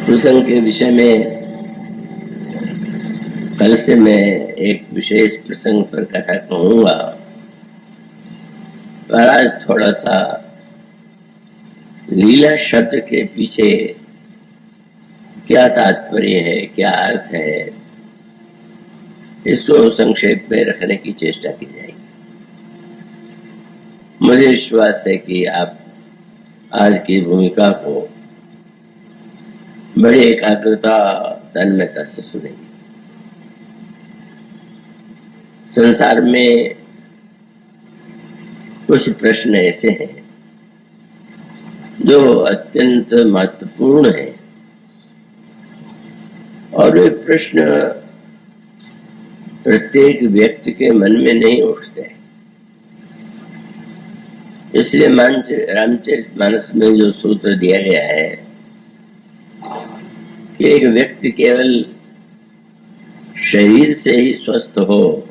प्रसंग के विषय में कल से मैं एक विशेष प्रसंग पर कथा कहूंगा, पर आज थोड़ा सा लीला शब्द के पीछे क्या तात्पर्य है, क्या अर्थ है, इसको संक्षेप में रखने की चेष्टा की जाएगी। मुझे विश्वास है कि आप आज की भूमिका को बड़ी एकाग्रता तन्मयता से सुनेंगे। संसार में कुछ प्रश्न ऐसे हैं जो अत्यंत महत्वपूर्ण है और वे प्रश्न प्रत्येक व्यक्ति के मन में नहीं उठते। इसलिए रामचरितमानस में जो सूत्र दिया गया है कि एक व्यक्ति केवल शरीर से ही स्वस्थ हो,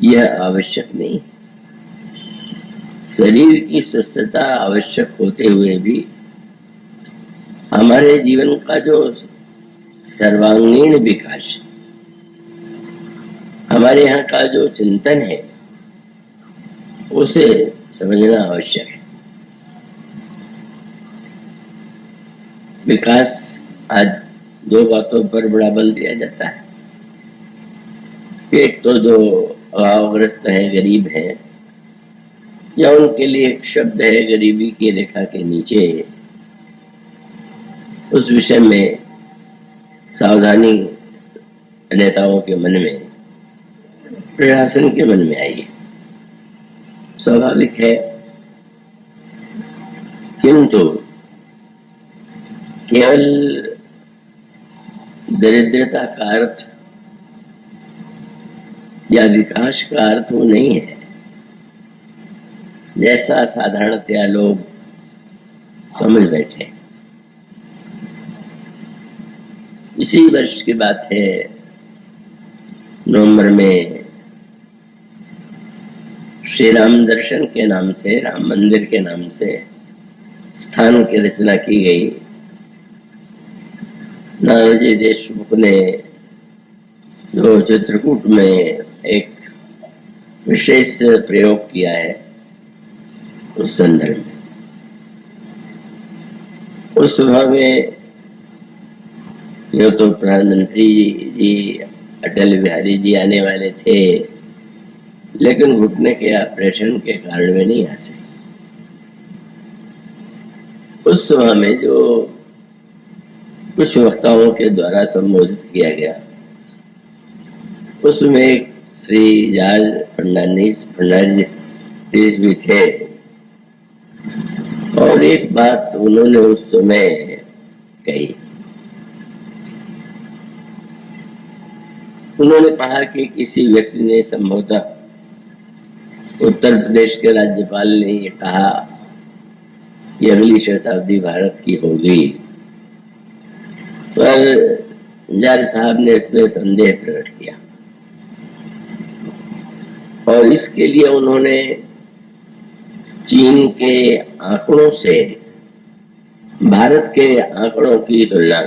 यह आवश्यक नहीं। शरीर की स्वस्थता आवश्यक होते हुए भी हमारे जीवन का जो सर्वांगीण विकास, हमारे यहाँ का जो चिंतन है, उसे समझना आवश्यक है। विकास आज दो बातों पर बड़ा बल दिया जाता है। एक तो जो अभावग्रस्त है, गरीब है, या उनके लिए एक शब्द है गरीबी की रेखा के नीचे, उस विषय में सावधानी नेताओं के मन में, प्रशासन के मन में आई है। स्वाभाविक है, किंतु केवल दरिद्रता का अर्थ या विकास का अर्थ वो नहीं है, जैसा साधारणतया लोग समझ बैठे। इसी वर्ष की बात है, नवंबर में श्री राम दर्शन के नाम से, राम मंदिर के नाम से स्थान की रचना की गई। नानाजी देशमुख ने जो चित्रकूट में एक विशेष प्रयोग किया है, उस संदर्भ में, उस सभा में जो तो प्रधानमंत्री जी अटल बिहारी जी आने वाले थे, लेकिन घुटने के ऑपरेशन के कारण वे नहीं आ सके। उस सभा में जो कुछ वक्ताओं के द्वारा संबोधित किया गया, उसमें एक श्री जॉर्ज फर्नांडिस भी थे, और एक बात उन्होंने उस समय कही। उन्होंने कहा कि किसी व्यक्ति ने संभवतः उत्तर प्रदेश के राज्यपाल ने ये कहा कि अगली शताब्दी भारत की होगी, पर जॉर्ज साहब ने इसमें संदेह प्रकट किया और इसके लिए उन्होंने चीन के आंकड़ों से भारत के आंकड़ों की तुलना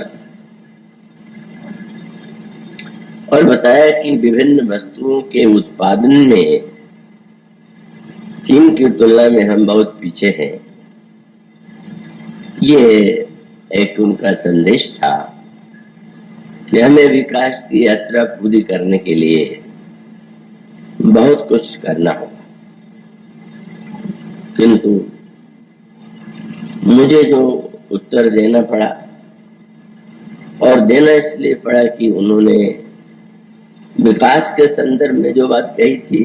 और बताया कि विभिन्न वस्तुओं के उत्पादन में चीन की तुलना में हम बहुत पीछे हैं। ये एक उनका संदेश था कि हमें विकास की यात्रा पूरी करने के लिए बहुत कुछ करना होगा। किंतु मुझे जो उत्तर देना पड़ा, और देना इसलिए पड़ा कि उन्होंने विकास के संदर्भ में जो बात कही थी,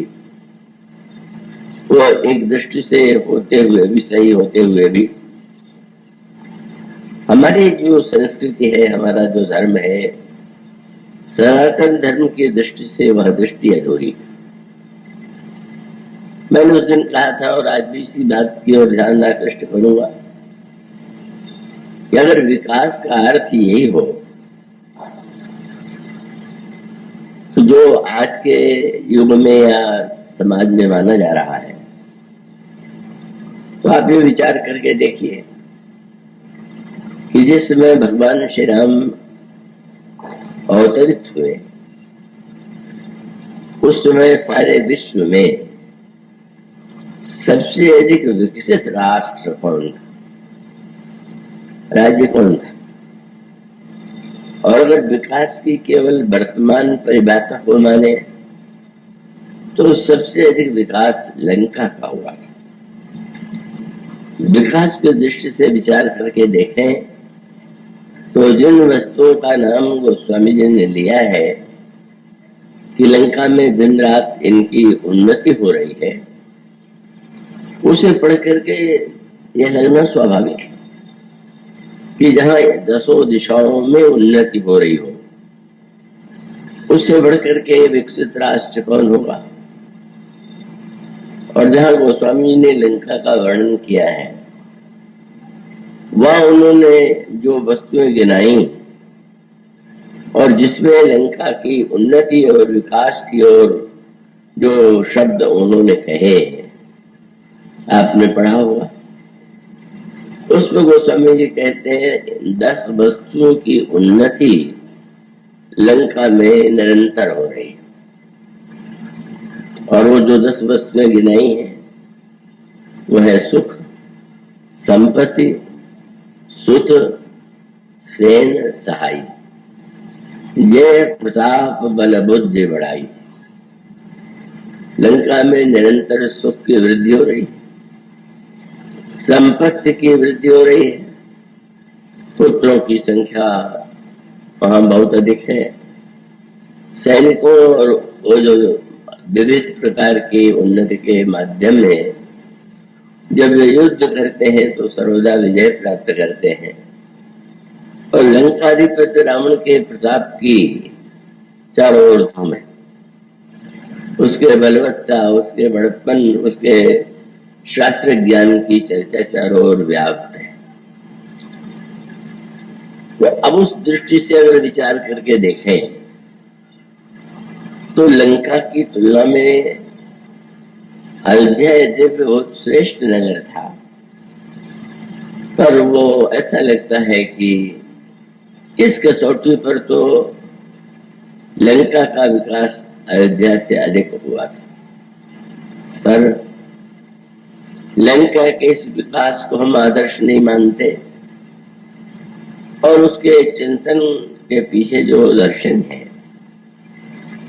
वो एक दृष्टि से होते हुए भी, सही होते हुए भी, हमारी जो संस्कृति है, हमारा जो धर्म है, सनातन धर्म की दृष्टि से वह दृष्टि अधूरी। मैंने उस दिन कहा था और आज भी इसी बात की ओर ध्यान आकृष्ट करूंगा कि अगर विकास का अर्थ यही हो, तो जो आज के युग में या समाज में माना जा रहा है, तो आप ये विचार करके देखिए कि जिस समय भगवान श्री राम अवतरित हुए उस समय सारे विश्व में सबसे अधिक विकसित राष्ट्र कौन था, राज्य कौन था? और अगर विकास की केवल वर्तमान परिभाषा को माने तो सबसे अधिक विकास लंका का हुआ। विकास की दृष्टि से विचार करके देखें तो जिन वस्तुओं का नाम गोस्वामी जी ने लिया है कि लंका में दिन रात इनकी उन्नति हो रही है, उसे पढ़ करके यह लगना स्वाभाविक है कि जहां 10 दिशाओं में उन्नति हो रही हो, उससे बढ़ करके विकसित राष्ट्र कौन होगा। और जहां गोस्वामी ने लंका का वर्णन किया है वहां उन्होंने जो वस्तुएं गिनाई और जिसमें लंका की उन्नति और विकास की ओर जो शब्द उन्होंने कहे आपने पढ़ा होगा। उसमें गोस्वामी जी कहते हैं 10 वस्तुओं की उन्नति लंका में निरंतर हो रही है। और वो जो 10 वस्तुएं गिनाई हैं वो है सुख, संपत्ति, सुत, सेन, सहाय, ये प्रताप बल बुद्धि बढ़ाई। लंका में निरंतर सुख की वृद्धि हो रही है, संपत्ति की वृद्धि हो रही है, पुत्रों की संख्या वहां बहुत अधिक है, सैनिकों और वो जो विविध प्रकार की उन्नति के माध्यम में जब वे युद्ध करते हैं तो सर्वदा विजय प्राप्त करते हैं। और लंकाधिपति रावण के प्रताप की चारों ओर धूम है, उसके बलवत्ता, उसके बड़प्पन, उसके शास्त्र ज्ञान की चर्चा चारों ओर व्याप्त है। तो अब उस दृष्टि से अगर विचार करके देखें तो लंका की तुलना में अयोध्या यद्यपि बहुत श्रेष्ठ नगर था, पर वो ऐसा लगता है कि इस कसौटी पर तो लंका का विकास अयोध्या से अधिक हुआ था। पर लंका के इस विकास को हम आदर्श नहीं मानते और उसके चिंतन के पीछे जो दर्शन है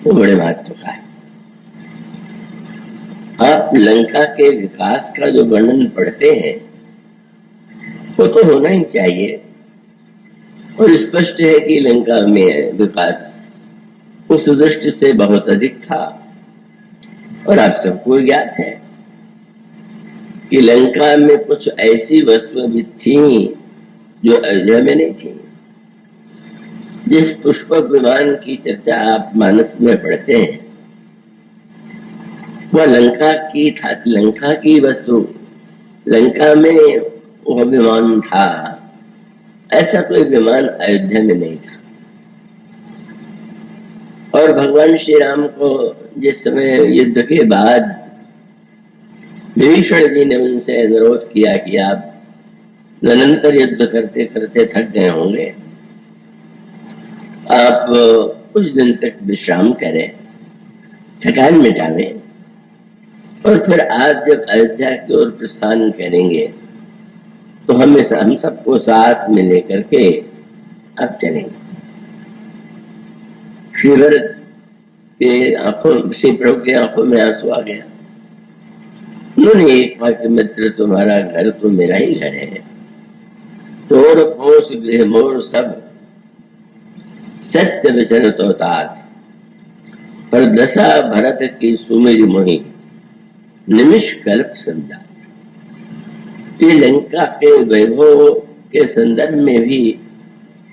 वो बड़े महत्व का है। आप लंका के विकास का जो वर्णन पढ़ते हैं वो तो होना ही चाहिए और स्पष्ट है कि लंका में विकास उस दृष्टि से बहुत अधिक था। और आप सबको ज्ञात है कि लंका में कुछ ऐसी वस्तुएं भी थी जो अयोध्या में नहीं थी। जिस पुष्पक विमान की चर्चा आप मानस में पढ़ते हैं वह लंका की था, लंका की वस्तु, लंका में वह विमान था, ऐसा कोई विमान अयोध्या में नहीं था। और भगवान श्री राम को जिस समय युद्ध के बाद विभीषण जी ने उनसे अनुरोध किया कि आप निरंतर युद्ध करते करते थक गए होंगे, आप कुछ दिन तक विश्राम करें, थकान मिटावें और फिर आप जब अयोध्या की ओर प्रस्थान करेंगे तो हम सबको साथ में लेकर के आप चलेंगे। श्री भरत के आंखों, श्री प्रभु की आंखों में आंसू आ गया। उन्होंने एक कहा कि मित्र तुम्हारा घर तो मेरा ही घर है, तोड़ पोष गृह मोर सब सत्य विचर तो तात, पर दशा भरत की सुमेरी मोहि निमिषकल्प संदात। ये लंका के वैभव के संदर्भ में भी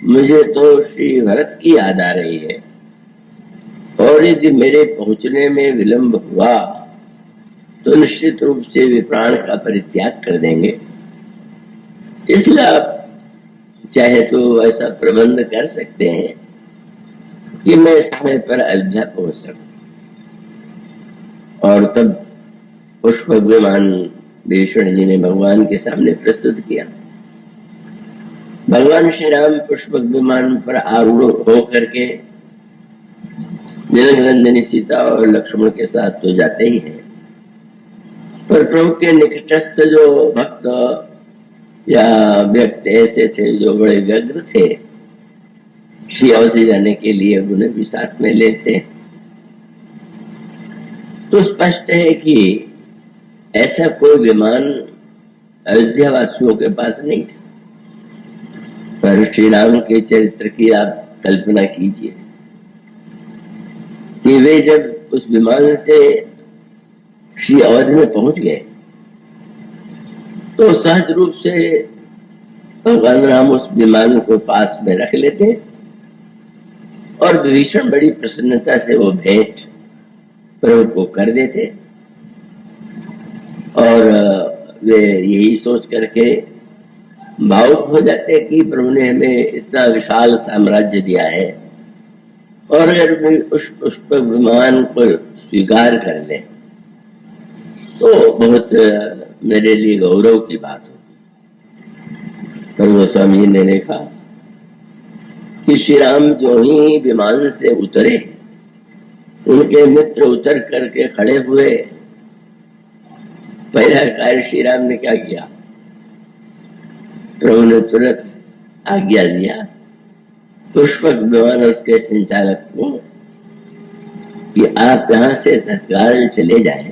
मुझे तो श्री भरत की याद आ रही है और यदि मेरे पहुंचने में विलंब हुआ तो निश्चित रूप से वे प्राण का परित्याग कर देंगे। इसलिए आप चाहे तो ऐसा प्रबंध कर सकते हैं कि मैं समय पर अयोध्या पहुंच सकूं। और तब पुष्प विमान विभीषण जी ने भगवान के सामने प्रस्तुत किया। भगवान श्री राम पुष्पक विमान पर आरूढ़ होकर के जनक नंदिनी सीता और लक्ष्मण के साथ तो जाते ही हैं, पर प्रभु के निकटस्थ जो भक्त या व्यक्ति ऐसे थे जो बड़े व्यग्र थे, श्री अयोध्या जाने के लिए उन्हें भी साथ में लेते। तो स्पष्ट है कि ऐसा कोई विमान अयोध्या वासियों के पास नहीं था। पर श्री राम के चरित्र की आप कल्पना कीजिए कि वे जब उस विमान से श्री अवध में पहुंच गए तो सहज रूप से भगवान राम उस विमान को पास में रख लेते और विभीषण बड़ी प्रसन्नता से वो भेंट प्रभु को कर देते और वे यही सोच करके भावुक हो जाते कि प्रभु ने हमें इतना विशाल साम्राज्य दिया है और अगर वे उस पुष्पक विमान को स्वीकार कर ले तो बहुत मेरे लिए गौरव की बात होगी। पर गोस्वामी जी ने देखा कि श्री राम जो ही विमान से उतरे, उनके मित्र उतर करके खड़े हुए, पहला कार्य श्री राम ने क्या किया? प्रभु ने तुरंत आज्ञा दिया पुष्पक विमान उसके संचालक को कि आप यहां से तत्काल चले जाएं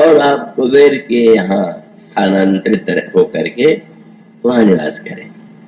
और आप कुबेर के यहाँ स्थानांतरित होकर के वहां निवास करें।